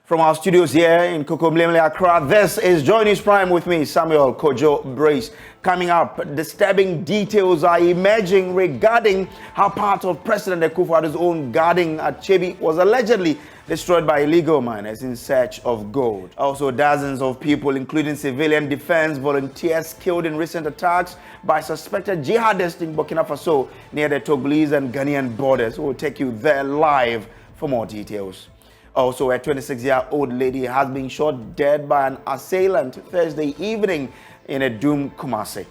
From our studios here in Kokomlemle, Accra, this is Joy News Prime with me, Samuel Kojo Brace. Coming up, disturbing details are emerging regarding how part of President Akufo's own garden at Chebi was allegedly destroyed by illegal miners in search of gold. Also, dozens of people, including civilian defense volunteers, killed in recent attacks by suspected jihadists in Burkina Faso near the Togolese and Ghanaian borders. We'll take you there live for more details. Also, a 26-year-old lady has been shot dead by an assailant Thursday evening in a Doom, Kumasi.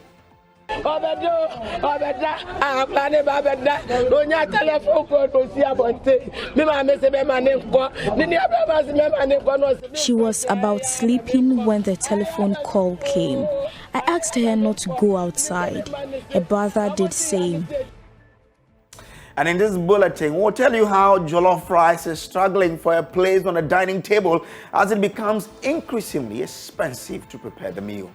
She was about sleeping when the telephone call came. I asked her not to go outside. Her brother did same. And in this bulletin, we'll tell you how jollof rice is struggling for a place on the dining table as it becomes increasingly expensive to prepare the meal.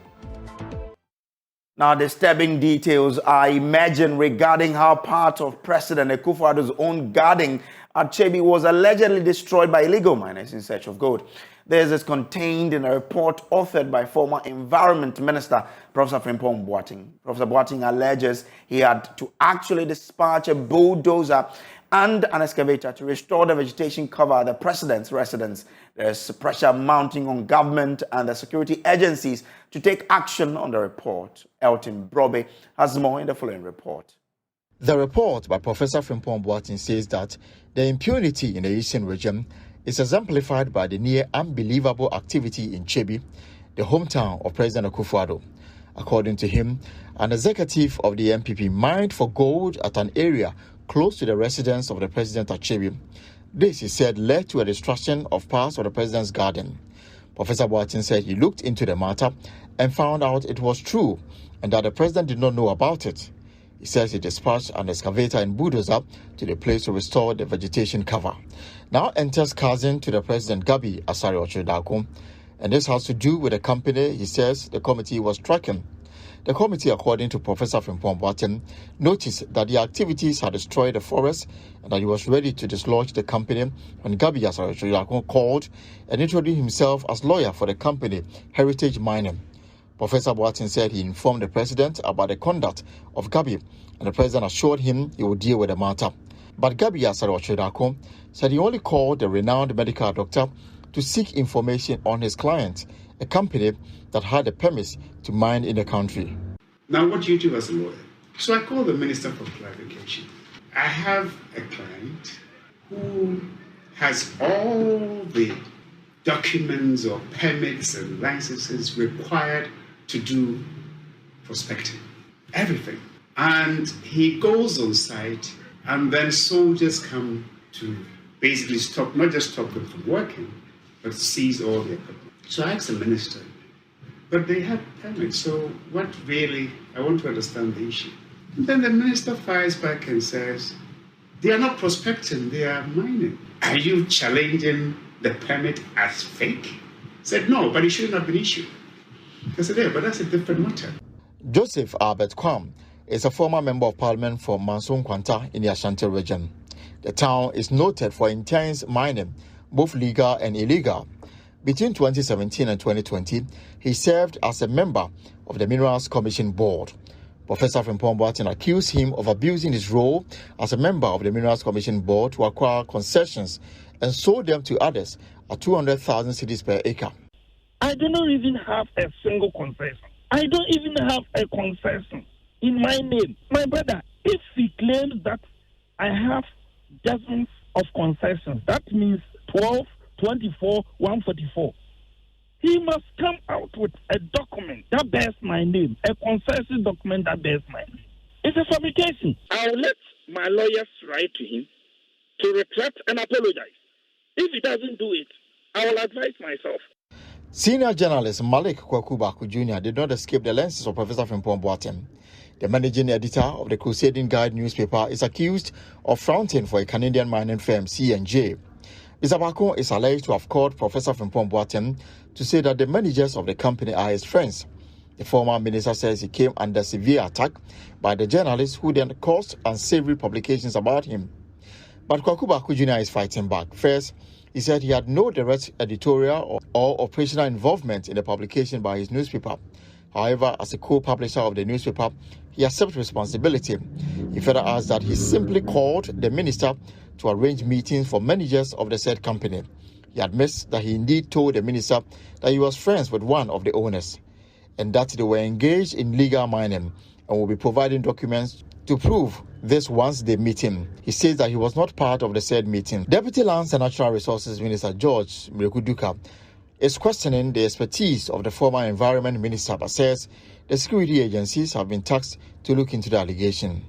Now, disturbing details are emerging regarding how part of President Akufo's own garden at Chebi was allegedly destroyed by illegal miners in search of gold. This is contained in a report authored by former Environment Minister Professor Frimpong Boateng. Professor Boateng alleges he had to actually dispatch a bulldozer and an excavator to restore the vegetation cover at the president's residence. There's pressure mounting on government and the security agencies to take action on the report. Elton Brobe has more in the following report. The report by Professor Frimpong Boateng says that the impunity in the eastern region is exemplified by the near unbelievable activity in Chebi, the hometown of President Akufo. According to him, an executive of the MPP mined for gold at an area close to the residence of the president at Chebi. This, he said, led to a destruction of parts of the president's garden. Professor Boateng said he looked into the matter and found out it was true and that the president did not know about it. He says he dispatched an excavator and bulldozer to the place to restore the vegetation cover. Now enters cousin to the president, Gabi Asare-Ochodako, and this has to do with the company he says the committee was tracking. The committee, according to Professor Frimpong Boateng, noticed that the activities had destroyed the forest and that he was ready to dislodge the company when Gabi Asare-Ochodako called and introduced himself as lawyer for the company, Heritage Mining. Professor Boateng said he informed the president about the conduct of Gabi, and the president assured him he would deal with the matter. But Gabi Asare-Ochodako said he only called the renowned medical doctor to seek information on his client, a company that had a permit to mine in the country. Now, what do you do as a lawyer? So I called the minister for clarification. I have a client who has all the documents or permits and licenses required to do prospecting, everything. And he goes on site, and then soldiers come to basically stop, not just stop them from working, but seize all the equipment. So I asked the minister, but they have permits, so what really, I want to understand the issue. And then the minister fires back and says, they are not prospecting, they are mining. Are you challenging the permit as fake? I said, no, but it shouldn't have been issued. I said, yeah, but that's a different matter. Joseph Albert Kwam is a former member of parliament for Manson Kwanta in the Ashanti region. The town is noted for intense mining, both legal and illegal. Between 2017 and 2020, he served as a member of the Minerals Commission Board. Professor Frimpong Boateng accused him of abusing his role as a member of the Minerals Commission Board to acquire concessions and sold them to others at 200,000 cedis per acre. I do not even have a single concession. I don't even have a concession in my name. My brother, if he claims that I have dozens of concessions, that means 12, 24, 144. He must come out with a document that bears my name, a concession document that bears my name. It's a fabrication. I'll let my lawyers write to him to retract and apologize. If he doesn't do it, I will advise myself. Senior journalist Malik Kwaku Jr. did not escape the lenses of Professor Frimpong Boateng. The managing editor of the Crusading Guide newspaper is accused of fronting for a Canadian mining firm, C&J. Mr. Bako is alleged to have called Professor Frimpong Boateng to say that the managers of the company are his friends. The former minister says he came under severe attack by the journalists who then caused unsavory publications about him. But Kwaku Jr. is fighting back. First, He said he had no direct editorial or operational involvement in the publication by his newspaper. However, as a co-publisher of the newspaper, he accepts responsibility. He further adds that he simply called the minister to arrange meetings for managers of the said company. He admits that he indeed told the minister that he was friends with one of the owners and that they were engaged in legal mining and will be providing documents to prove this once they meet him. He says that he was not part of the said meeting. Deputy Lands and Natural Resources Minister George Mrekuduka is questioning the expertise of the former Environment Minister, but says the security agencies have been tasked to look into the allegation.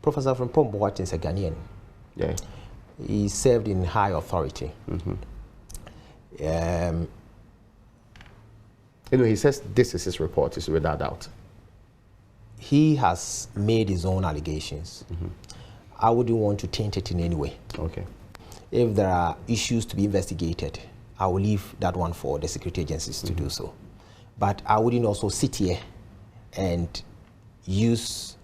Professor Frimpong Boateng is a Ghanaian. Yeah. He served in high authority. He says this is his report, is without doubt. He has made his own allegations. I wouldn't want to taint it in any way. Okay. If there are issues to be investigated, I will leave that one for the security agencies to do so. But I wouldn't also sit here and use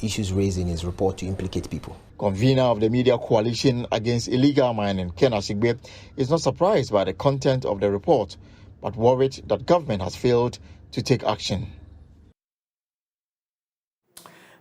issues raised in his report to implicate people. Convener of the Media Coalition Against Illegal Mining, Ken Ashigbe, is not surprised by the content of the report, but worried that government has failed to take action.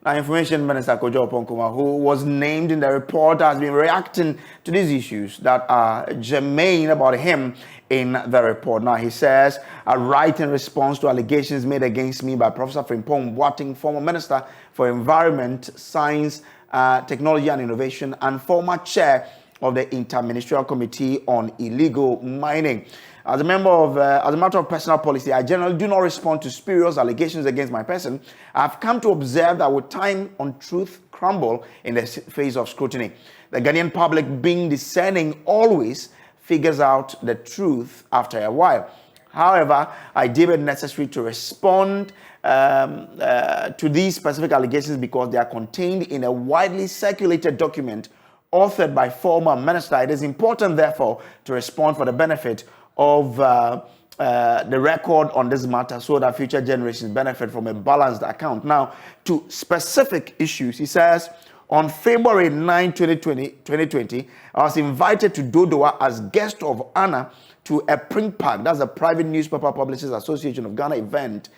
Now, Information Minister Kojo, who was named in the report, has been reacting to these issues that are germane about him in the report. Now, he says, I write in response to allegations made against me by Professor Frimpong Boateng, former Minister for Environment, Science, Technology and Innovation, and former chair of the Interministerial Committee on Illegal Mining. As a matter of personal policy, I generally do not respond to spurious allegations against my person. I've come to observe that with time, untruth crumble in the face of scrutiny. The Ghanaian public, being discerning, always figures out the truth after a while. However, I deem it necessary to respond to these specific allegations because they are contained in a widely circulated document authored by former minister. It is important, therefore, to respond for the benefit of the record on this matter so that future generations benefit from a balanced account. Now, to specific issues, he says, on February 9, 2020, I was invited to Dodowa as guest of honor to a print pack, that's a private newspaper publishers association of Ghana event,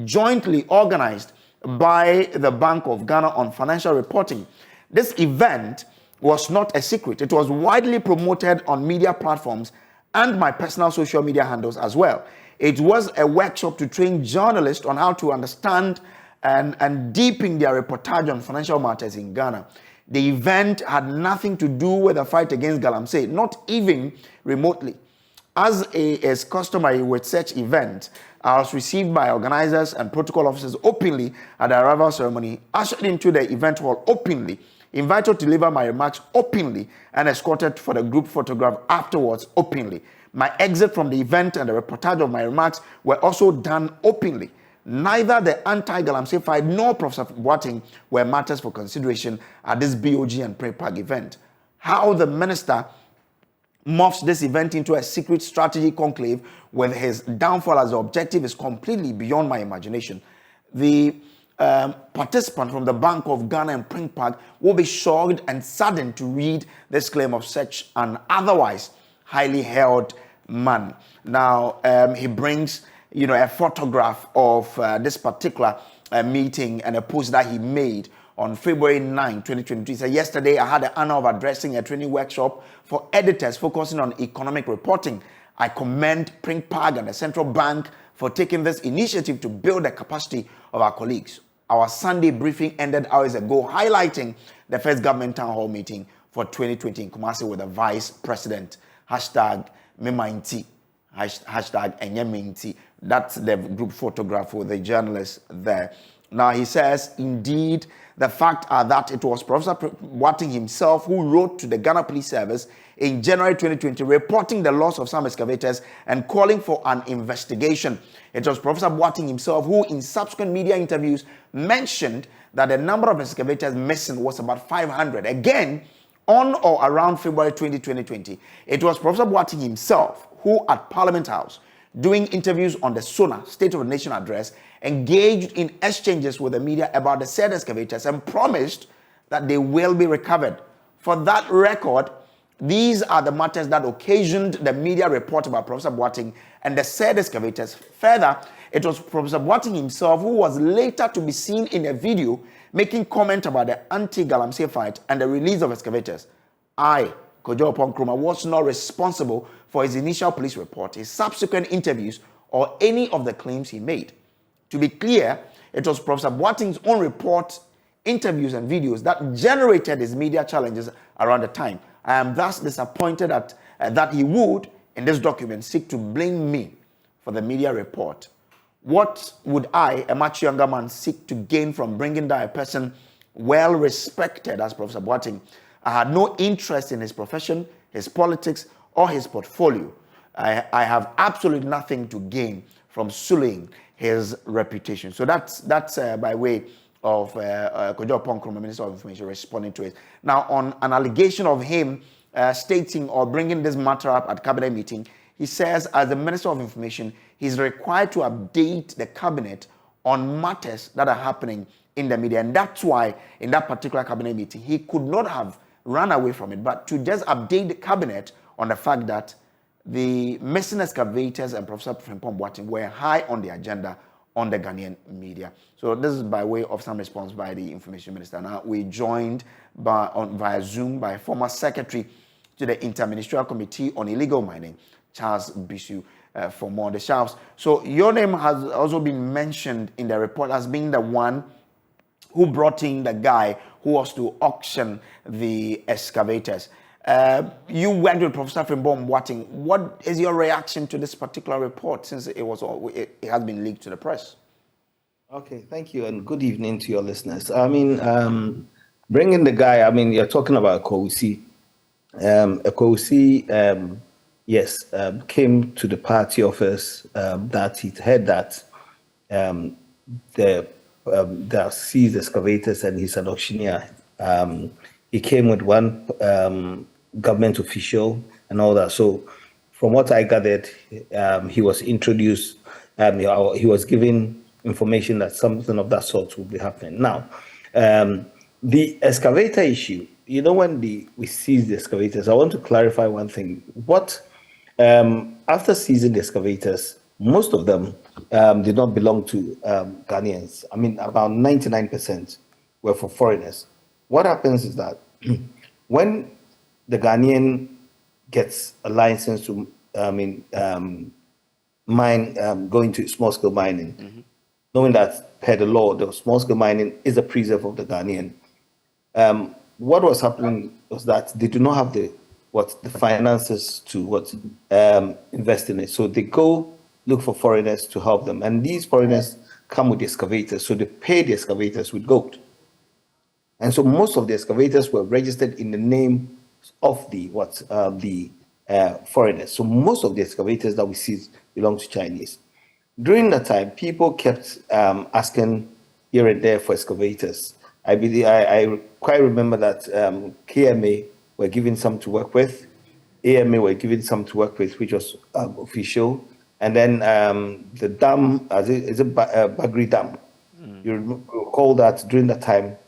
jointly organized by the Bank of Ghana on financial reporting. This event was not a secret. It was widely promoted on media platforms and my personal social media handles as well. It was a workshop to train journalists on how to understand and deepen their reportage on financial matters in Ghana. The event had nothing to do with the fight against galamsey, not even remotely. As is customary with such events, I was received by organizers and protocol officers openly at the arrival ceremony, ushered into the event hall openly, invited to deliver my remarks openly, and escorted for the group photograph afterwards openly. My exit from the event and the reportage of my remarks were also done openly. Neither the anti-galamsey fight nor Professor Boateng were matters for consideration at this BOG and Pre-Pag event. How the minister morphs this event into a secret strategy conclave with his downfall as the objective is completely beyond my imagination. The participant from the Bank of Ghana and Pre-Pag will be shocked and saddened to read this claim of such an otherwise highly held man. Now, he brings, a photograph of this particular meeting and a post that he made on February 9, 2022. He said, yesterday I had the honor of addressing a training workshop for editors focusing on economic reporting. I commend Pre-Pag and the Central Bank for taking this initiative to build the capacity of our colleagues. Our Sunday briefing ended hours ago, highlighting the first government town hall meeting for 2020 in Kumasi with the vice president. Hashtag Memainti. Hashtag Enyemeinti. That's the group photograph with the journalist there. Now, he says, indeed, the fact are that it was Professor Boateng himself who wrote to the Ghana Police Service in January 2020 reporting the loss of some excavators and calling for an investigation. It was Professor Boateng himself who, in subsequent media interviews, mentioned that the number of excavators missing was about 500. Again, on or around February 2020, it was Professor Boateng himself who, at Parliament House, doing interviews on the SONA State of the Nation address, engaged in exchanges with the media about the said excavators and promised that they will be recovered. For that record, These are the matters that occasioned the media report about Professor Boateng and the said excavators. Further, it was Professor Boateng himself who was later to be seen in a video making comment about the anti-Galamsey fight and the release of excavators. I, Kojo Nkrumah, was not responsible for his initial police report, his subsequent interviews, or any of the claims he made. To be clear, it was Professor Boateng's own report, interviews, and videos that generated his media challenges around the time. I am thus disappointed that he would, in this document, seek to blame me for the media report. What would I, a much younger man, seek to gain from bringing down a person well respected as Professor Boateng? I had no interest in his profession, his politics, or his portfolio. I have absolutely nothing to gain from sullying his reputation. So that's by way of Kojo Nkrumah, Minister of Information, responding to it. Now, on an allegation of him stating or bringing this matter up at cabinet meeting, he says, as the Minister of Information, he's required to update the cabinet on matters that are happening in the media. And that's why, in that particular cabinet meeting, he could not have run away from it, but to just update the cabinet on the fact that the missing excavators and Professor Frimpong Boateng were high on the agenda on the Ghanaian media. So this is by way of some response by the Information Minister. Now, we joined via Zoom by former Secretary to the Interministerial Committee on Illegal Mining, Charles Bisu, for more on the shelves. So your name has also been mentioned in the report as being the one who brought in the guy who was to auction the excavators. You went with Professor Frimpong Boateng. What is your reaction to this particular report, since it has been leaked to the press? Okay, thank you, and good evening to your listeners. I mean, bringing the guy, I mean, you're talking about Kosi. Kosi, yes, came to the party office that he'd heard that the seized excavators and he's an auctioneer. He came with one government official and all that. So from what I gathered, he was introduced, he was given information that something of that sort will be happening. Now, the excavator issue, you know, when we seized the excavators, I want to clarify one thing. After seizing the excavators, most of them did not belong to Ghanaians. I mean, about 99% were for foreigners. What happens is that when the Ghanaian gets a license to, mine, going to small-scale mining, knowing that per the law, the small-scale mining is a preserve of the Ghanaian, what was happening was that they do not have the finances to invest in it. So they go look for foreigners to help them, and these foreigners come with the excavators. So they pay the excavators with gold. And so most of the excavators were registered in the name of the foreigners. So most of the excavators that we see belong to Chinese. During that time, people kept asking here and there for excavators. I quite remember that KMA were given some to work with, AMA were given some to work with, which was official, and then the dam, is it Bagri Dam? You recall that during that time,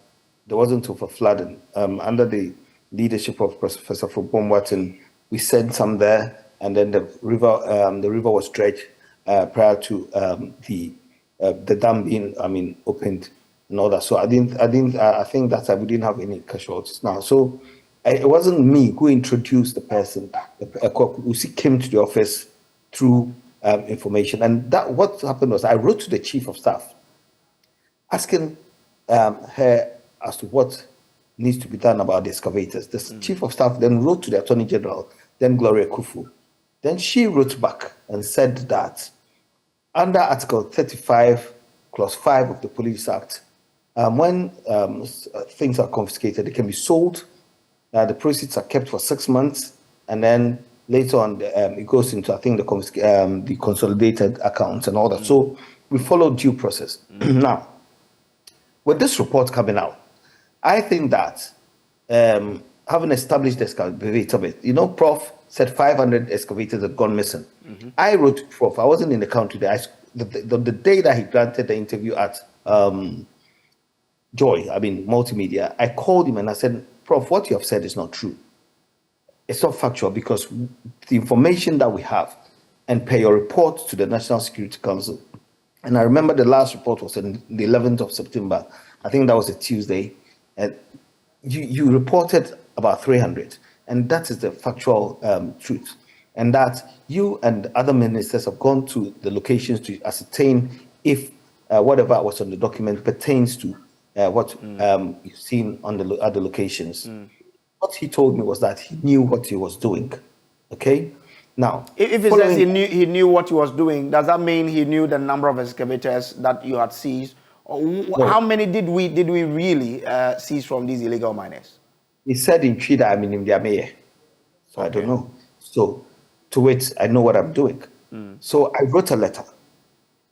there wasn't over flooding. Under the leadership of Professor Frimpong Boateng, we sent some there, and then the river was dredged prior to the dam being opened and all that. So I think that we didn't have any casualties now. So it wasn't me who introduced the person. Usi came to the office through information, and that what happened was I wrote to the chief of staff, asking her as to what needs to be done about the excavators. The chief of staff then wrote to the Attorney General, then Gloria Akufo. Then she wrote back and said that under Article 35, Clause 5 of the Police Act, when things are confiscated, they can be sold. The proceeds are kept for 6 months, and then later on, it goes into, I think, the consolidated accounts and all that. So we follow due process. Now, with this report coming out, I think that having established the excavator bit, Prof said 500 excavators had gone missing. I wrote to Prof. I wasn't in the country there. The day that he granted the interview at Joy, Multimedia, I called him and I said, Prof, what you have said is not true. It's not factual because the information that we have, and per your report to the National Security Council, and I remember the last report was on the 11th of September. I think that was a Tuesday. And you reported about 300, and that is the factual truth. And that you and other ministers have gone to the locations to ascertain if whatever was on the document pertains to what you've seen on the other locations. What he told me was that he knew what he was doing. Okay? Now, if he says he knew what he was doing, does that mean he knew the number of excavators that you had seized? Or how many did we really seize from these illegal miners? He said in Chida, I mean in the mayor. So I don't know. So to it, I know what I'm doing. So I wrote a letter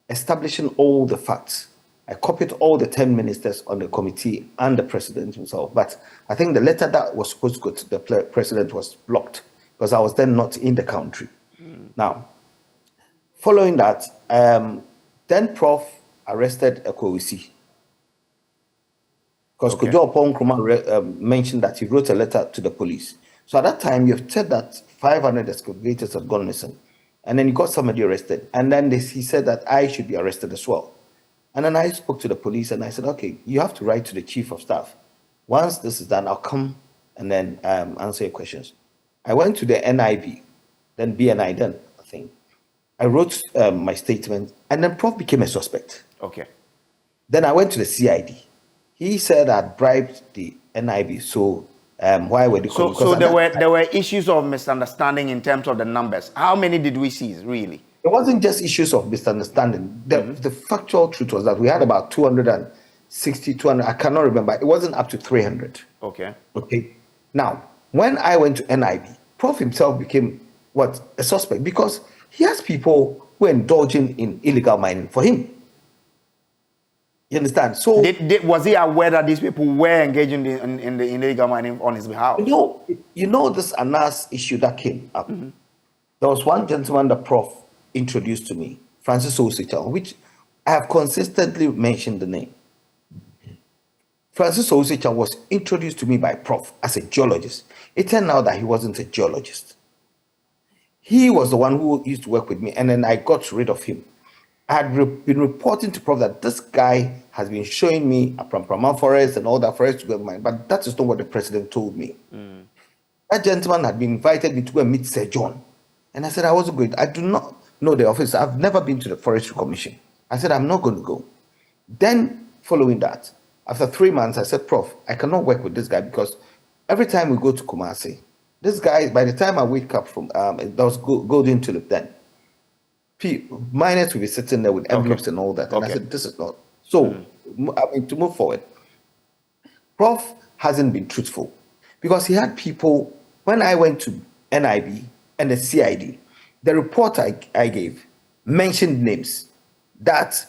establishing all the facts. I copied all the 10 ministers on the committee and the president himself. But I think the letter that was supposed to go to the president was blocked because I was then not in the country. Now, following that, then Prof arrested Akufo. Because Kojo upon Nkrumah mentioned that he wrote a letter to the police. So at that time, you've said that 500 excavators had gone missing. And then you got somebody arrested. And then he said that I should be arrested as well. And then I spoke to the police and I said, okay, you have to write to the chief of staff. Once this is done, I'll come and then answer your questions. I went to the NIB, then BNI then, I think. I wrote my statement and then Prof became a suspect. Okay. Then I went to the CID. He said I'd bribed the NIB, so why were they calling? So there were issues of misunderstanding in terms of the numbers. How many did we seize, really? It wasn't just issues of misunderstanding. The factual truth was that we had about 260, 200, I cannot remember. It wasn't up to 300. Okay. Okay. Now, when I went to NIB, Prof himself became a suspect because he has people who are indulging in illegal mining for him. You understand? So was he aware that these people were engaging in the illegal mining on his behalf? You know this ANAS issue that came up. There was one gentleman that Prof introduced to me, Francis Osichan, which I have consistently mentioned the name. Francis Osichan was introduced to me by Prof as a geologist. It turned out that he wasn't a geologist. He was the one who used to work with me, and then I got rid of him. I had been reporting to Prof that this guy has been showing me a Pramprama forest and all that forest to go mine, but that is not what the president told me. That gentleman had been invited me to go and meet Sir John. And I said, I wasn't going. I do not know the office. I've never been to the Forestry Commission. I said, I'm not going to go. Then, following that, after 3 months, I said, Prof, I cannot work with this guy because every time we go to Kumasi, this guy, by the time I wake up from, that was golden tulip then, miners will be sitting there with envelopes and all that. And I said, this is not. So, I mean, to move forward, Prof hasn't been truthful because he had people, when I went to NIB and the CID, the report I gave mentioned names that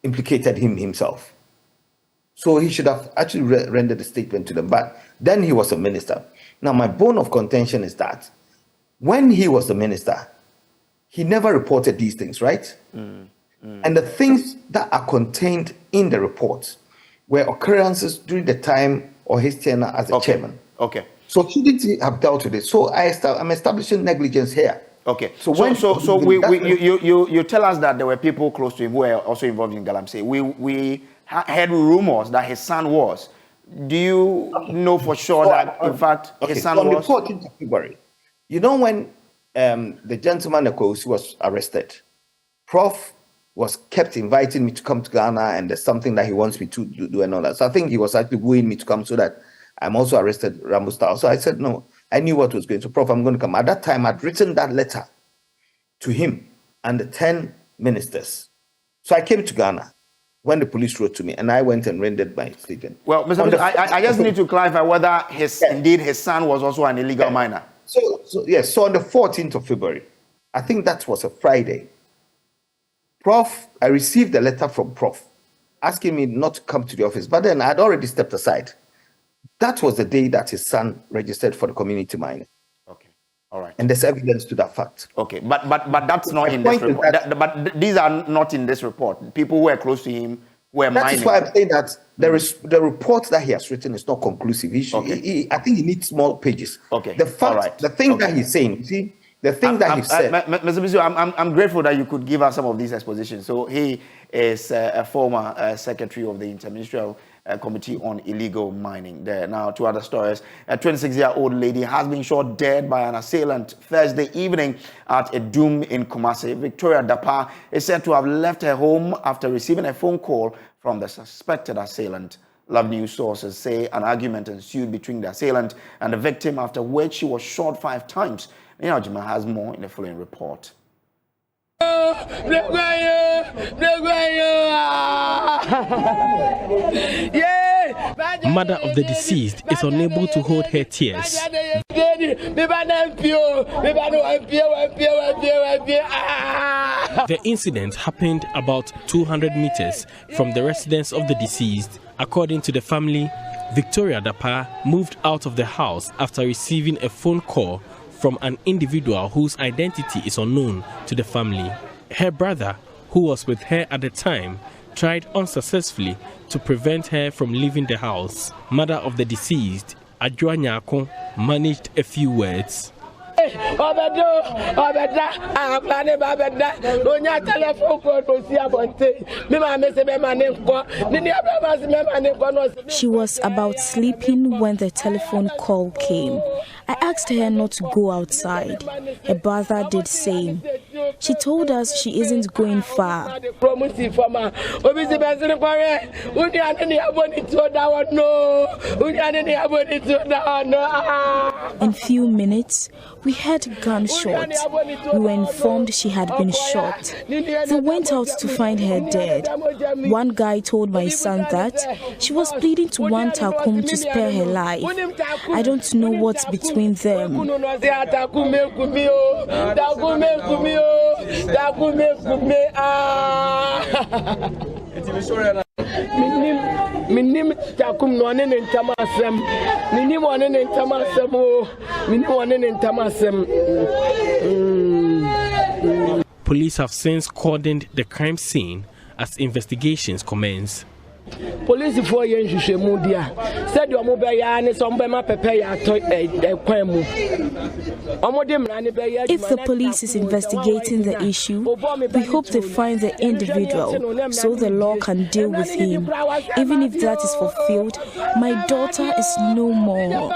implicated him himself. So he should have actually rendered a statement to them. But then he was a minister. Now, my bone of contention is that when he was the minister, he never reported these things, right? And the things that are contained in the report were occurrences during the time of his tenure as a chairman. Okay. So shouldn't he have dealt with it? So I'm establishing negligence here. Okay. You tell us that there were people close to him who were also involved in Galamsey. We heard rumors that his son was. Do you know for sure that, in fact, his son was? On the 14th of February, you know when the gentleman Akufo was arrested, Prof was kept inviting me to come to Ghana and there's something that he wants me to do and all that. So I think he was actually wooing me to come so that I'm also arrested Rambo style. So I said, no, I knew what was going to. Prof, I'm going to come. At that time, I'd written that letter to him and the 10 ministers. So I came to Ghana when the police wrote to me, and I went and rendered my statement. Well, Mr. Minister, I just need to clarify whether indeed his son was also an illegal miner. So on the 14th of February, I think that was a Friday, Prof, I received a letter from Prof asking me not to come to the office, but then I had already stepped aside. That was the day that his son registered for the community mining. Okay, all right. And there's evidence to that fact. Okay, but that's not in this report. But these are not in this report. People who were close to him were That mining. is why I'm saying that the report that he has written is not conclusive. I think he needs more pages. Okay. The fact, the thing that he's saying, you see, the thing that he said. Mr. Bisu, I'm grateful that you could give us some of these expositions. So he is a former secretary of the Interministerial Committee on Illegal Mining. There now, two other stories. A 26-year-old lady has been shot dead by an assailant Thursday evening at a doom in Kumasi. Victoria Dapa is said to have left her home after receiving a phone call from the suspected assailant. Love News sources say an argument ensued between the assailant and the victim, after which she was shot 5 times. Nina Ojima has more in the following report. Mother of the deceased is unable to hold her tears. The incident happened about 200 meters from the residence of the deceased. According to the family, Victoria Dapa moved out of the house after receiving a phone call from an individual whose identity is unknown to the family. Her brother, who was with her at the time, tried unsuccessfully to prevent her from leaving the house. Mother of the deceased, Adjoa Nyako, managed a few words. She was about sleeping when the telephone call came. I asked her not to go outside. Her brother did same. She told us she isn't going far. In few minutes, we heard gunshots. We were informed she had been shot. They went out to find her dead. One guy told my son that she was pleading to one Takum to spare her life. I don't know what's between them. Police have since cordoned the crime scene as investigations commence. Police for Mudia said your mobile and some Bema Pepe. If the police is investigating the issue, we hope they find the individual so the law can deal with him. Even if that is fulfilled, my daughter is no more.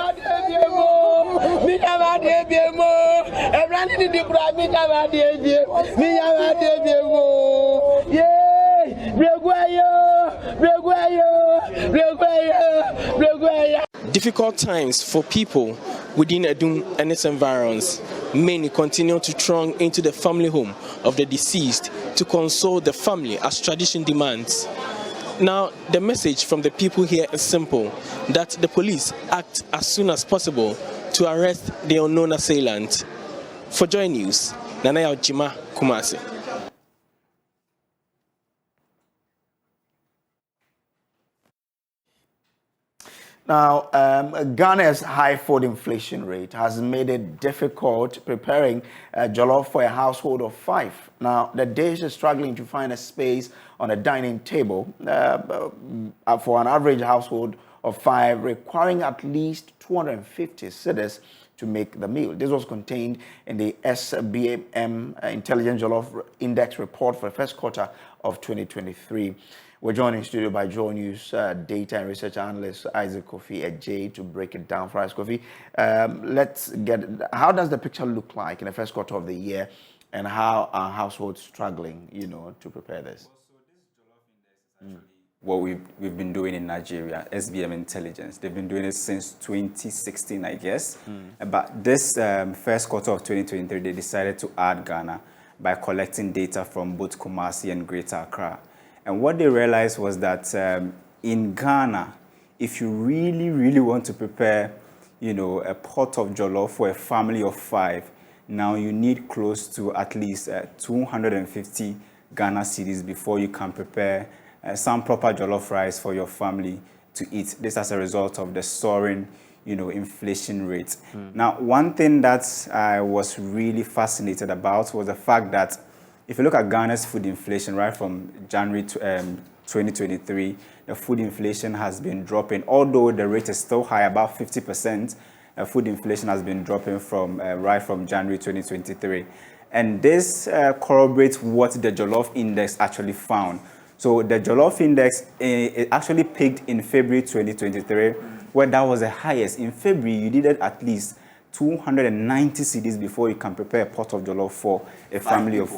Difficult times for people within Edum and its environs. Many continue to throng into the family home of the deceased to console the family as tradition demands. Now, the message from the people here is simple, that the police act as soon as possible to arrest the unknown assailant. For Joy News, Nanaya Ojima, Kumasi. Now, Ghana's high food inflation rate has made it difficult preparing jollof for a household of 5. Now, the dish is struggling to find a space on a dining table for an average household of 5, requiring at least 250 cedis to make the meal. This was contained in the SBM Intelligent Jollof Index report for the first quarter of 2023. We're joined in studio by Joy News data and research analyst Isaac Kofi Ejay to break it down for us. Kofi, let's get, how does the picture look like in the first quarter of the year, and how are households struggling, to prepare this? What we've been doing in Nigeria, SBM Intelligence. They've been doing it since 2016, I guess. But this first quarter of 2023, they decided to add Ghana by collecting data from both Kumasi and Greater Accra. And what they realized was that in Ghana, if you really, really want to prepare, a pot of jollof for a family of 5, now you need close to at least 250 Ghana cedis before you can prepare some proper jollof rice for your family to eat. This as a result of the soaring, inflation rate. Now, one thing that I was really fascinated about was the fact that if you look at Ghana's food inflation right from January to 2023, the food inflation has been dropping. Although the rate is still high, about 50%, food inflation has been dropping from right from January 2023. And this corroborates what the Jollof Index actually found. So the Jollof Index it actually peaked in February 2023, where that was the highest. In February, you needed at least 290 cedis before you can prepare a pot of jollof for a family of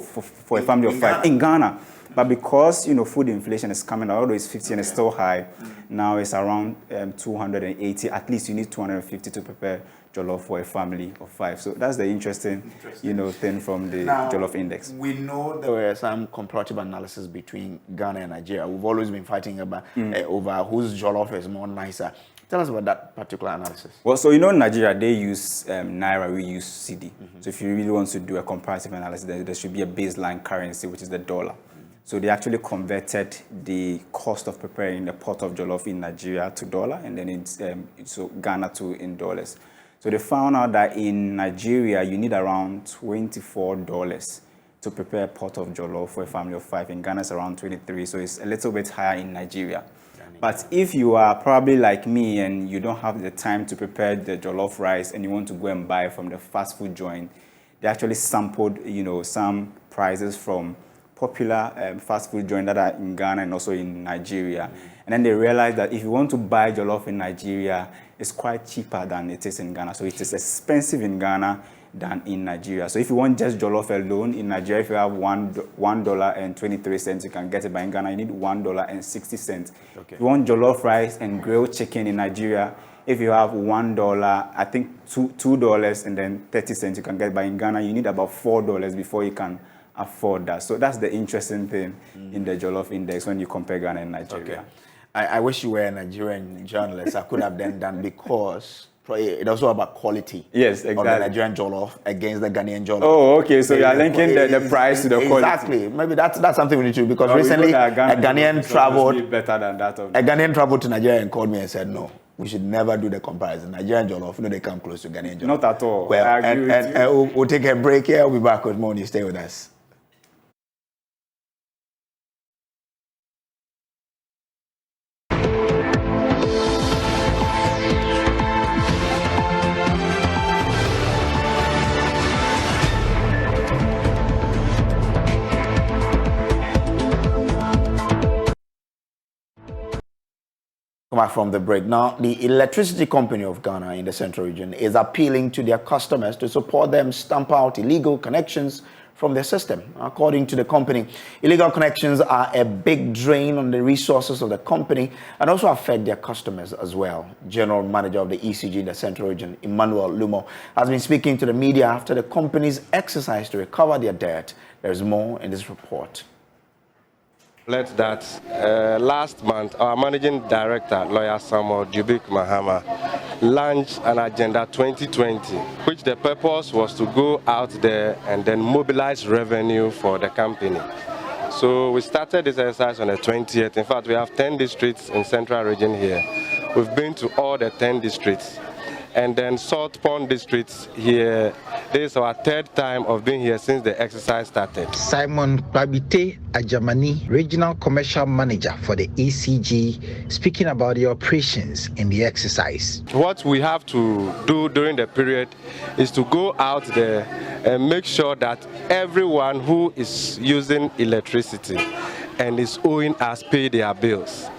five in Ghana. But because food inflation is coming, although it's 50 and it's still high, now it's around 280. At least you need 250 to prepare jollof for a family of five. So that's the interesting thing from the Jollof Index. We know there were some comparative analysis between Ghana and Nigeria. We've always been fighting about over whose jollof is more nicer. Tell us about that particular analysis. Well, so in Nigeria, they use Naira, we use CD. So if you really want to do a comparative analysis, there should be a baseline currency, which is the dollar. So they actually converted the cost of preparing the pot of jollof in Nigeria to dollar, and then so Ghana in dollars. So they found out that in Nigeria, you need around $24 to prepare a pot of jollof for a family of five. In Ghana, it's around 23, so it's a little bit higher in Nigeria. But if you are probably like me and you don't have the time to prepare the jollof rice and you want to go and buy from the fast food joint, they actually sampled, some prices from popular fast food joints that are in Ghana and also in Nigeria. And then they realized that if you want to buy jollof in Nigeria, it's quite cheaper than it is in Ghana. So it is expensive in Ghana than in Nigeria. So if you want just jollof alone, in Nigeria, if you have $1.23, you can get it. But in Ghana, you need $1.60. Okay. If you want jollof rice and grilled chicken in Nigeria, if you have $1, I think $2 and then 30 cents, you can get it. But in Ghana, you need about $4 before you can afford that. So that's the interesting thing in the Jollof Index when you compare Ghana and Nigeria. Okay. I wish you were a Nigerian journalist. I could have then done because it's also about quality. Yes, exactly. Of the Nigerian jollof against the Ghanaian jollof. Oh, okay. So you are linking the price to the quality. Exactly. Maybe that's something we need to do, because recently a Ghanaian traveled better than that of a Ghanaian traveled to Nigeria and called me and said, no, we should never do the comparison. Nigerian jollof, they come close to Ghanaian jollof. Not at all. Well, I agree with you. We'll take a break here. We'll be back with more. You stay with us. Back from the break. Now, the Electricity Company of Ghana in the Central Region is appealing to their customers to support them stamp out illegal connections from their system. According to the company, illegal connections are a big drain on the resources of the company and also affect their customers as well. General Manager of the ECG in the Central Region, Emmanuel Lumo, has been speaking to the media after the company's exercise to recover their debt. There is more in this report. That last month, our managing director, lawyer Samuel Dubik Mahama, launched an Agenda 2020, which the purpose was to go out there and then mobilize revenue for the company. So we started this exercise on the 20th. In fact, we have 10 districts in Central Region here. We've been to all the 10 districts. And then Salt Pond districts here. This is our third time of being here since the exercise started. Simon Babite Ajamani, Regional Commercial Manager for the ECG, speaking about the operations in the exercise. What we have to do during the period is to go out there and make sure that everyone who is using electricity and is owing us pay their bills.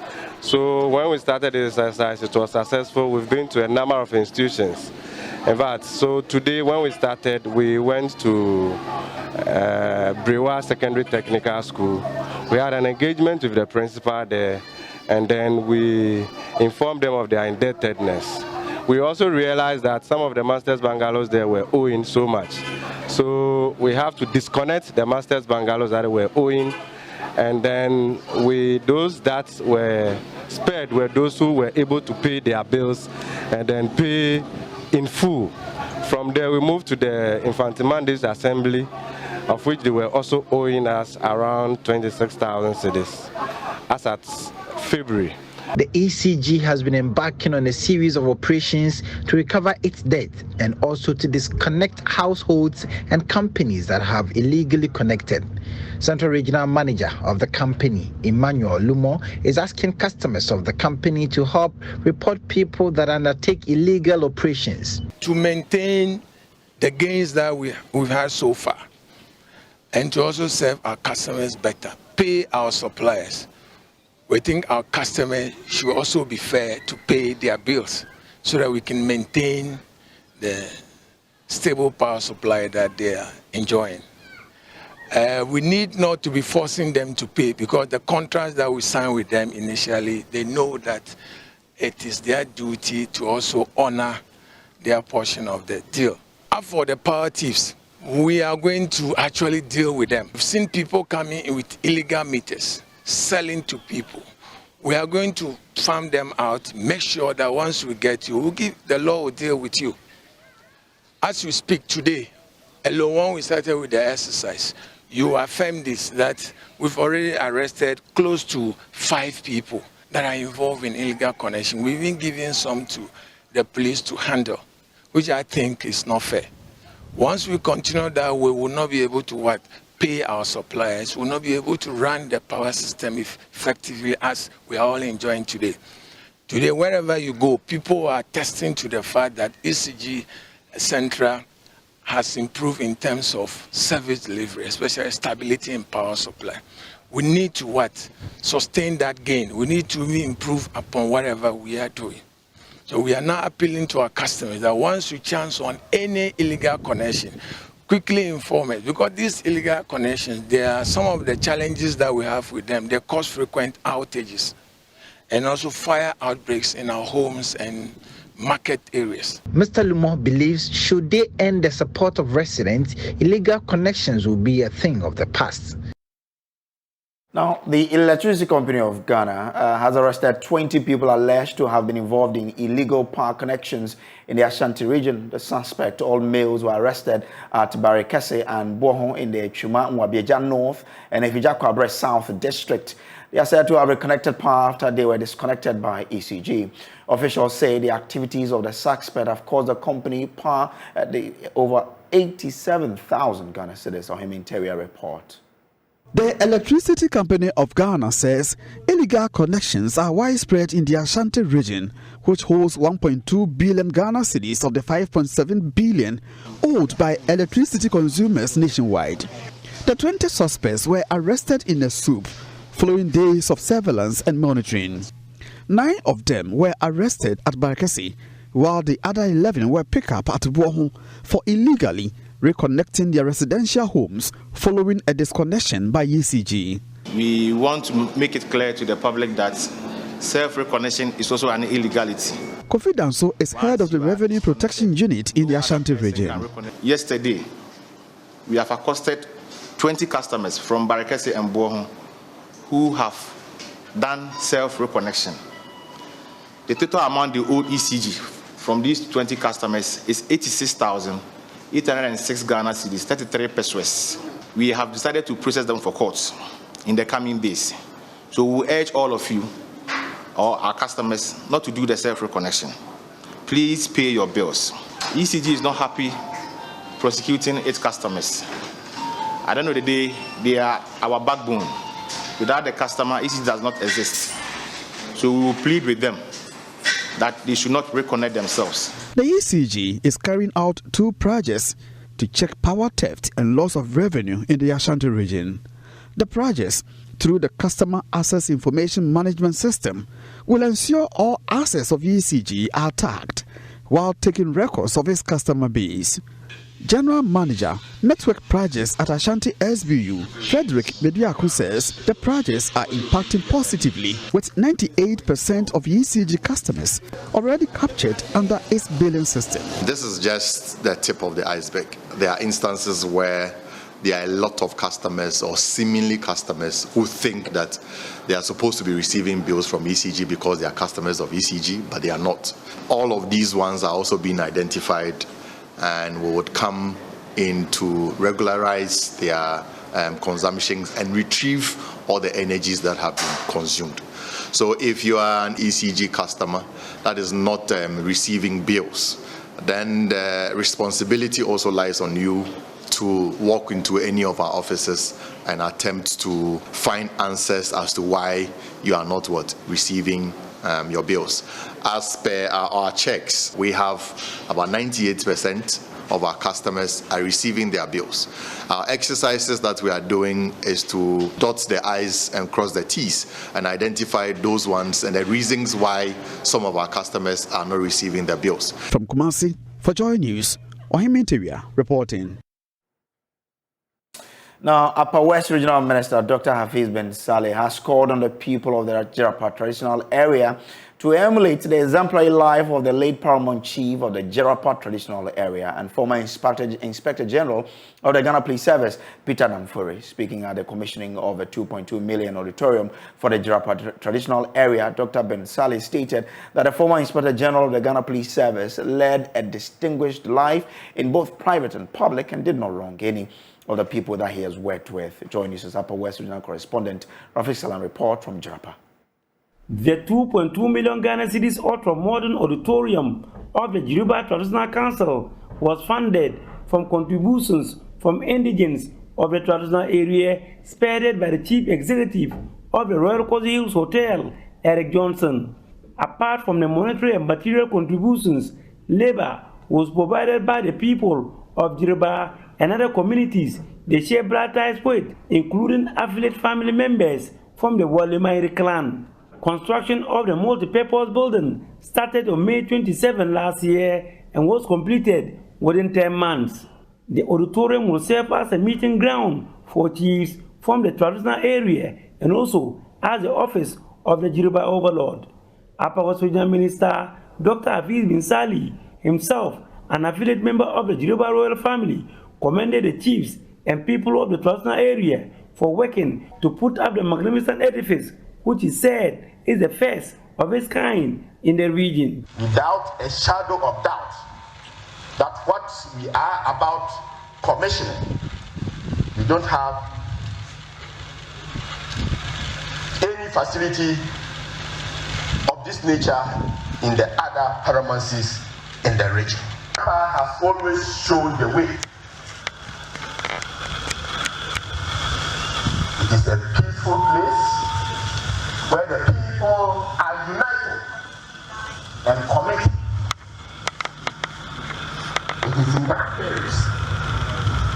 So when we started this exercise, it was successful. We've been to a number of institutions. In fact, so today when we started, we went to Brewa Secondary Technical School. We had an engagement with the principal there, and then we informed them of their indebtedness. We also realized that some of the master's bungalows there were owing so much. So we have to disconnect the master's bungalows that were owing, and then those that were spared were those who were able to pay their bills and then pay in full. From there, we moved to the Infantimandis Assembly, of which they were also owing us around 26,000 cedis as at February. The ECG has been embarking on a series of operations to recover its debt and also to disconnect households and companies that have illegally connected. Central Regional Manager of the company, Emmanuel Lumo, is asking customers of the company to help report people that undertake illegal operations. To maintain the gains that we've had so far, and to also serve our customers better, pay our suppliers. We think our customers should also be fair to pay their bills so that we can maintain the stable power supply that they are enjoying. We need not to be forcing them to pay, because the contracts that we sign with them initially, they know that it is their duty to also honor their portion of the deal. As for the power thieves, we are going to actually deal with them. We've seen people coming in with illegal meters, selling to people. We are going to farm them out, make sure that once we get you, the law will deal with you. As we speak today, alone when we started with the exercise, you affirm this, that we've already arrested close to 5 people that are involved in illegal connection. We've been giving some to the police to handle, which I think is not fair. Once we continue that way, we will not be able to pay our suppliers, we will not be able to run the power system effectively as we are all enjoying today. Today, wherever you go, people are attesting to the fact that ECG Central has improved in terms of service delivery, especially stability in power supply. We need to sustain that gain. We need to improve upon whatever we are doing. So we are now appealing to our customers that once you chance on any illegal connection, quickly inform us, because these illegal connections, there are some of the challenges that we have with them. They cause frequent outages and also fire outbreaks in our homes and market areas. Mr. Lumo believes should they earn the support of residents, illegal connections will be a thing of the past. Now, the Electricity Company of Ghana has arrested 20 people alleged to have been involved in illegal power connections in the Ashanti region. The suspect, all males, were arrested at Barekese and Bohon in the Chuma Nwabieja North and Efijakwabre South District. They are said to have reconnected power after they were disconnected by ECG. Officials say the activities of the suspect have caused the company power at over 87,000 Ghana cedis, or him interior report. The Electricity Company of Ghana says illegal connections are widespread in the Ashanti region, which holds 1.2 billion Ghana cedis of the 5.7 billion owed by electricity consumers nationwide. The 20 suspects were arrested in a swoop following days of surveillance and monitoring. 9 of them were arrested at Barekese, while the other 11 were picked up at Bohon for illegally reconnecting their residential homes following a disconnection by ECG. We want to make it clear to the public that self-reconnection is also an illegality. Kofi Danso is head of the Revenue Protection Unit in the Ashanti region. Yesterday, we have accosted 20 customers from Barekese and Bohon who have done self-reconnection. The total amount they owe ECG from these 20 customers is 86,806 Ghana cedis, 33 pesos. We have decided to process them for courts in the coming days. So we urge all of you, or our customers, not to do the self-reconnection. Please pay your bills. ECG is not happy prosecuting its customers. At the end of the day, they are our backbone. Without the customer, ECG does not exist. So we will plead with them that they should not reconnect themselves. The ECG is carrying out 2 projects to check power theft and loss of revenue in the Ashanti region. The projects, through the Customer Access Information Management System, will ensure all assets of ECG are tagged while taking records of its customer base. General Manager, Network Projects at Ashanti SBU, Frederick Mediaku, says the projects are impacting positively, with 98% of ECG customers already captured under its billing system. This is just the tip of the iceberg. There are instances where there are a lot of customers or seemingly customers who think that they are supposed to be receiving bills from ECG because they are customers of ECG, but they are not. All of these ones are also being identified, and we would come in to regularize their consumptions and retrieve all the energies that have been consumed. So if you are an ECG customer that is not receiving bills, then the responsibility also lies on you to walk into any of our offices and attempt to find answers as to why you are not receiving your bills. As per our checks, we have about 98% of our customers are receiving their bills. Our exercises that we are doing is to dot the I's and cross the T's and identify those ones and the reasons why some of our customers are not receiving their bills. From Kumasi, for Joy News, Ohiminteria reporting. Now, Upper West Regional Minister Dr. Hafiz bin Saleh has called on the people of the Jirapa traditional area to emulate the exemplary life of the late paramount chief of the Jirapa traditional area and former Inspector General of the Ghana Police Service, Peter Namfuri. Speaking at the commissioning of a 2.2 million auditorium for the Jirapa traditional area, Dr. bin Saleh stated that the former Inspector General of the Ghana Police Service led a distinguished life in both private and public and did not wrong any of the people that he has worked with. Join us as Upper West Regional Correspondent Salam report from Jirapa. The 2.2 million Ghana cedis ultra-modern auditorium of the Jirapa Traditional Council was funded from contributions from indigents of the traditional area, spearheaded by the Chief Executive of the Royal Kojo Hills Hotel, Eric Johnson. Apart from the monetary and material contributions, labor was provided by the people of Jirapa and other communities they share blood ties with, including affiliate family members from the Walimairi clan. Construction of the multi-purpose building started on May 27 last year and was completed within 10 months. The auditorium will serve as a meeting ground for chiefs from the traditional area and also as the office of the Jirapa Overlord. Upper West Regional Minister Dr. Hafiz bin Saleh, himself an affiliate member of the Jirapa royal family, commended the chiefs and people of the traditional area for working to put up the magnificent edifice, which he said is the first of its kind in the region. Without a shadow of doubt that what we are about commissioning, we don't have any facility of this nature in the other paramouncies in the region. Jirapa has always shown the way. It is a peaceful place where the people are united and committed. It is in that place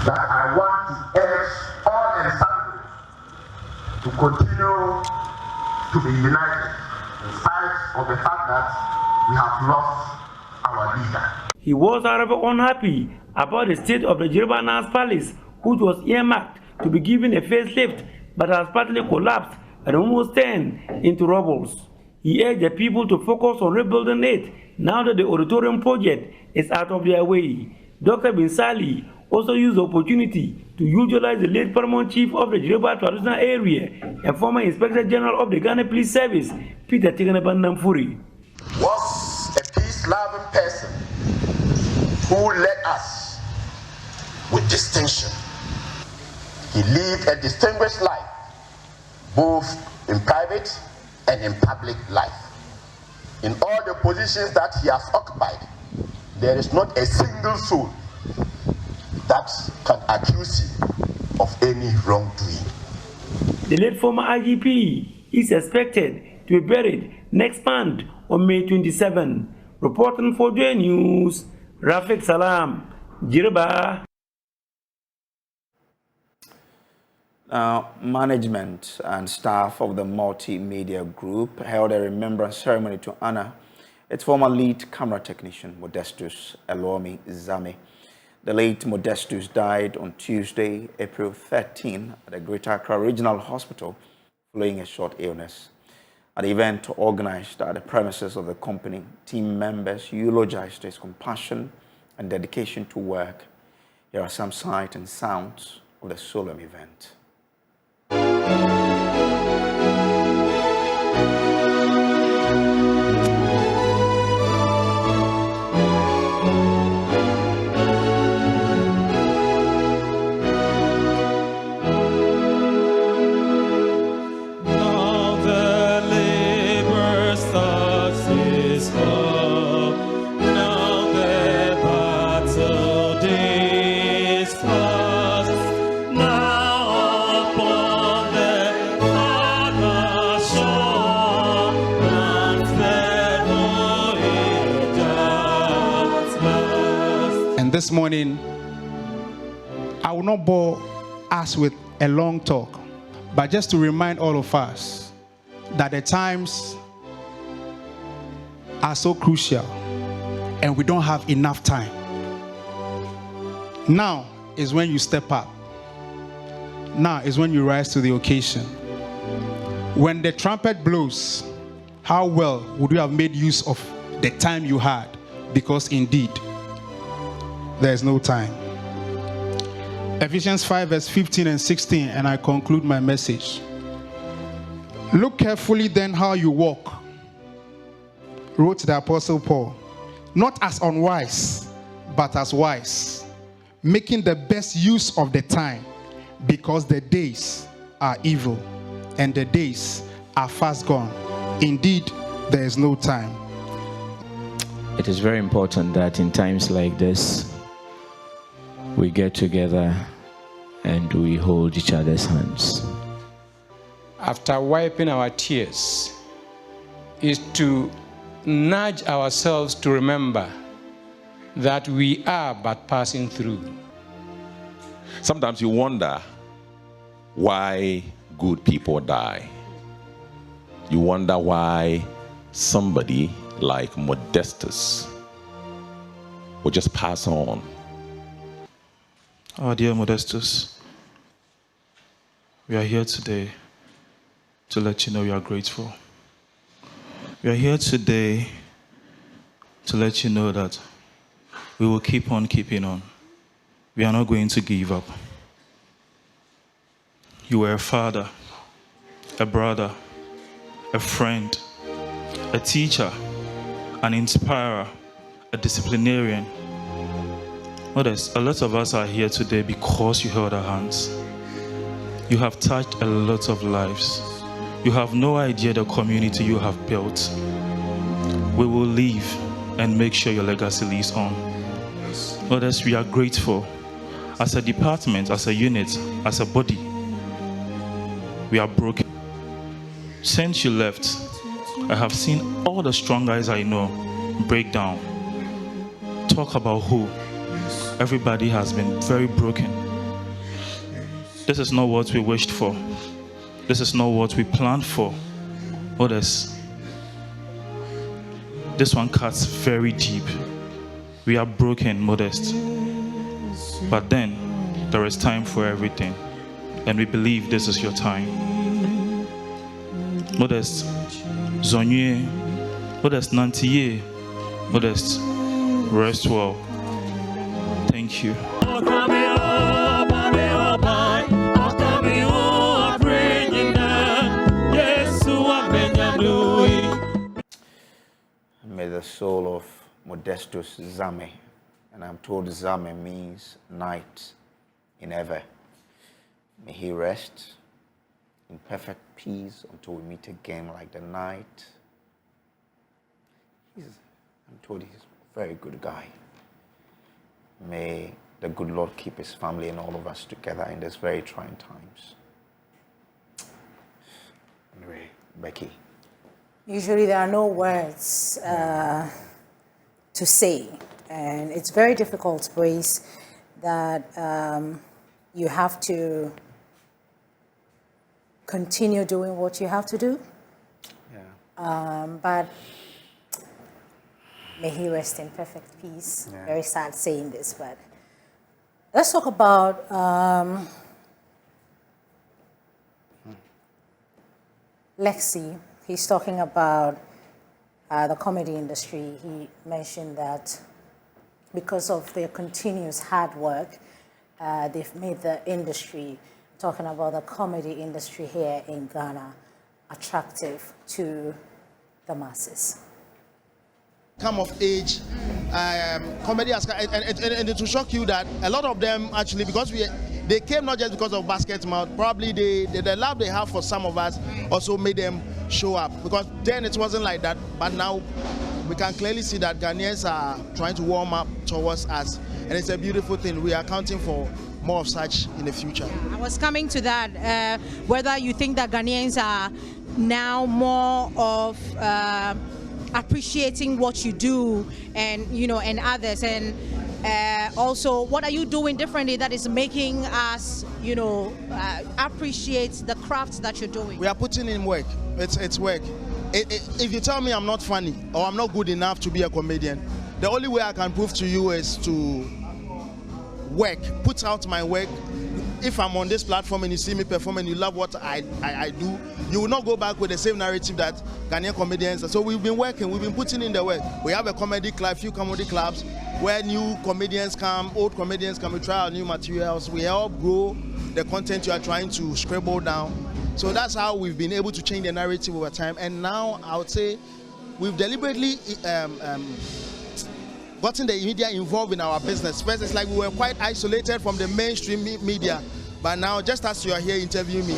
that I want to urge all and sundry to continue to be united in spite of the fact that we have lost our leader. He was, however, unhappy about the state of the Jirapa Nas Palace, which was earmarked to be given a facelift but has partly collapsed and almost turned into rubble. He urged the people to focus on rebuilding it now that the auditorium project is out of their way. Dr. bin Saleh also used the opportunity to utilize the late paramount chief of the Jirapa traditional area and former Inspector General of the Ghana Police Service, Peter Namfuri. Was a peace-loving person who led us with distinction. He lived a distinguished life, both in private and in public life. In all the positions that he has occupied, there is not a single soul that can accuse him of any wrongdoing. The late former IGP is expected to be buried next month on May 27. Reporting for Joy News, Salam, Jirapa. Management and staff of the multimedia group held a remembrance ceremony to honor its former lead camera technician, Modestus Elomi Zame. The late Modestus died on Tuesday, April 13, at the Greater Accra Regional Hospital following a short illness. At the event organized at the premises of the company, team members eulogized his compassion and dedication to work. Here are some sights and sounds of the solemn event. Now the And this morning, I will not bore us with a long talk, but just to remind all of us that the times are so crucial and we don't have enough time. Now is when you step up. Now is when you rise to the occasion. When the trumpet blows, how well would you have made use of the time you had? Because indeed, there is no time. Ephesians 5 verse 15 and 16, and I conclude my message. Look carefully then how you walk, wrote the Apostle Paul, not as unwise, but as wise, making the best use of the time, because the days are evil, and the days are fast gone. Indeed, there is no time. It is very important that in times like this, we get together and we hold each other's hands. After wiping our tears, is to nudge ourselves to remember that we are but passing through. Sometimes you wonder why good people die. You wonder why somebody like Modestus will just pass on. Our dear Modestus, we are here today to let you know we are grateful. We are here today to let you know that we will keep on keeping on. We are not going to give up. You were a father, a brother, a friend, a teacher, an inspirer, a disciplinarian. Others, a lot of us are here today because you held our hands. You have touched a lot of lives. You have no idea the community you have built. We will leave and make sure your legacy lives on. Others, we are grateful. As a department, as a unit, as a body, we are broken. Since you left, I have seen all the strong guys I know break down. Talk about who. Everybody has been very broken. This is not what we wished for. This is not what we planned for. Others, this one cuts very deep. We are broken, Modest. But then, there is time for everything. And we believe this is your time. Modest, Zonye, Modest Nantiye, Modest, rest well. Thank you. May the soul of Modestus Zame, and I'm told Zame means night in ever. May he rest in perfect peace until we meet again like the night. I'm told he's a very good guy. May the good Lord keep his family and all of us together in these very trying times. Anyway, Becky. Usually there are no words to say, and it's very difficult, Grace, that you have to continue doing what you have to do. Yeah. But may he rest in perfect peace. Yeah. Very sad saying this, but let's talk about Lexi. He's talking about the comedy industry. He mentioned that because of their continuous hard work, they've made the industry, talking about the comedy industry here in Ghana, attractive to the masses. Come of age comedy, and it will shock you that a lot of them actually, because they came not just because of basketball, probably the love they have for some of us also made them show up, because then it wasn't like that, but now we can clearly see that Ghanaians are trying to warm up towards us, and it's a beautiful thing. We are counting for more of such in the future. I was coming to that, whether you think that Ghanaians are now more of appreciating what you do and and others, and Also, what are you doing differently that is making us, appreciate the craft that you're doing? We are putting in work. It's work. If you tell me I'm not funny or I'm not good enough to be a comedian, the only way I can prove to you is to work, put out my work. If I'm on this platform and you see me perform and you love what I do, you will not go back with the same narrative that Ghanaian comedians. So we've been working, we've been putting in the work. We have a comedy club, few comedy clubs where new comedians come, old comedians come, we try our new materials. We help grow the content you are trying to scribble down. So that's how we've been able to change the narrative over time. And now I would say we've deliberately gotten the media involved in our business. First, it's like we were quite isolated from the mainstream media, but now, just as you are here interviewing me,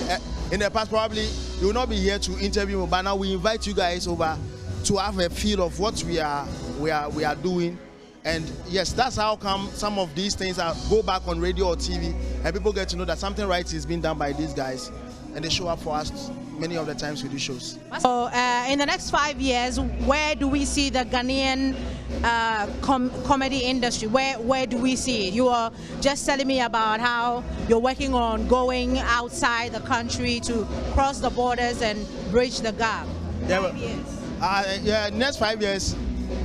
in the past probably you will not be here to interview me, but now we invite you guys over to have a feel of what we are doing. And yes, that's how come some of these things go back on radio or TV, and people get to know that something right is being done by these guys, and they show up for us many of the times we do shows. So in the next 5 years, where do we see the Ghanaian comedy industry? Where do we see it? You were just telling me about how you're working on going outside the country to cross the borders and bridge the gap. Next 5 years,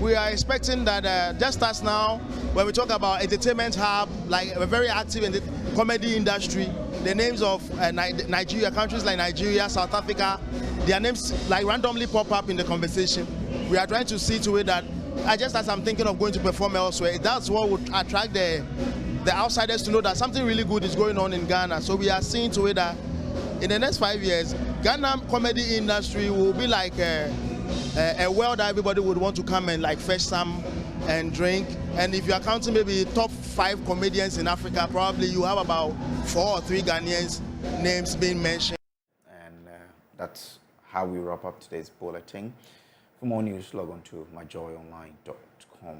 we are expecting that just as now, when we talk about entertainment hub, like we're very active in the comedy industry, the names of Nigeria, countries like Nigeria, South Africa, their names like randomly pop up in the conversation. We are trying to see to it that, just as I'm thinking of going to perform elsewhere, that's what would attract the outsiders to know that something really good is going on in Ghana. So we are seeing to it that in the next 5 years, Ghana comedy industry will be like a well that everybody would want to come and like fetch some and drink. And if you are counting maybe top 5 comedians in Africa, probably you have about 4 or 3 Ghanaians names being mentioned. And that's how we wrap up today's bulletin. For more news, log on to myjoyonline.com.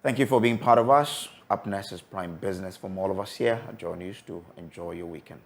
Thank you for being part of us. Up next is Prime Business from all of us here at Joy News. To enjoy your weekend.